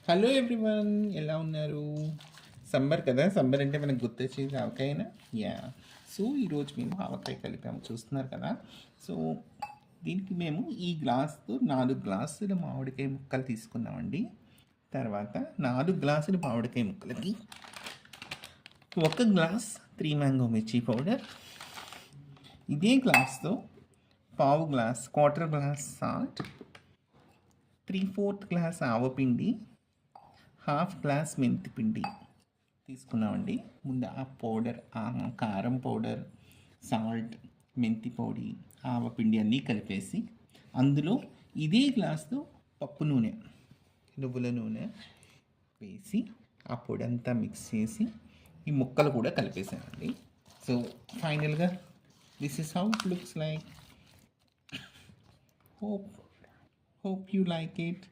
Hello everyone, ఎలా ఉన్నారు? Summer కదా, సమ్మర్ అంటే మనకు గుర్తొచ్చేది ఆవకాయనా. యా. సో ఈరోజు మేము ఆవకాయ కలిపాము, చూస్తున్నారు కదా. సో దీనికి మేము ఈ గ్లాస్తో 4 గ్లాసుల మామిడికాయ ముక్కలు తీసుకున్నామండి. తర్వాత 4 గ్లాసుల మామిడికాయ ముక్కలకి 1 గ్లాస్ 3 మ్యాంగో మిర్చి పౌడర్, ఇదే గ్లాస్తో పావు glass, quarter glass salt, 3/4 glass ఆవపిండి, హాఫ్ గ్లాస్ మెంతి పిండి తీసుకున్నామండి. ముందు ఆ పౌడర్, ఆ కారం పౌడర్, సాల్ట్, మెంతి పొడి, ఆవపిండి అన్నీ కలిపేసి అందులో ఇదే గ్లాస్తో పప్పు నూనె, నువ్వుల నూనె వేసి ఆ పొడి అంతా మిక్స్ చేసి ఈ ముక్కలు కూడా కలిపేసానండి. సో ఫైనల్గా this is how it looks like. Hope hope you like it.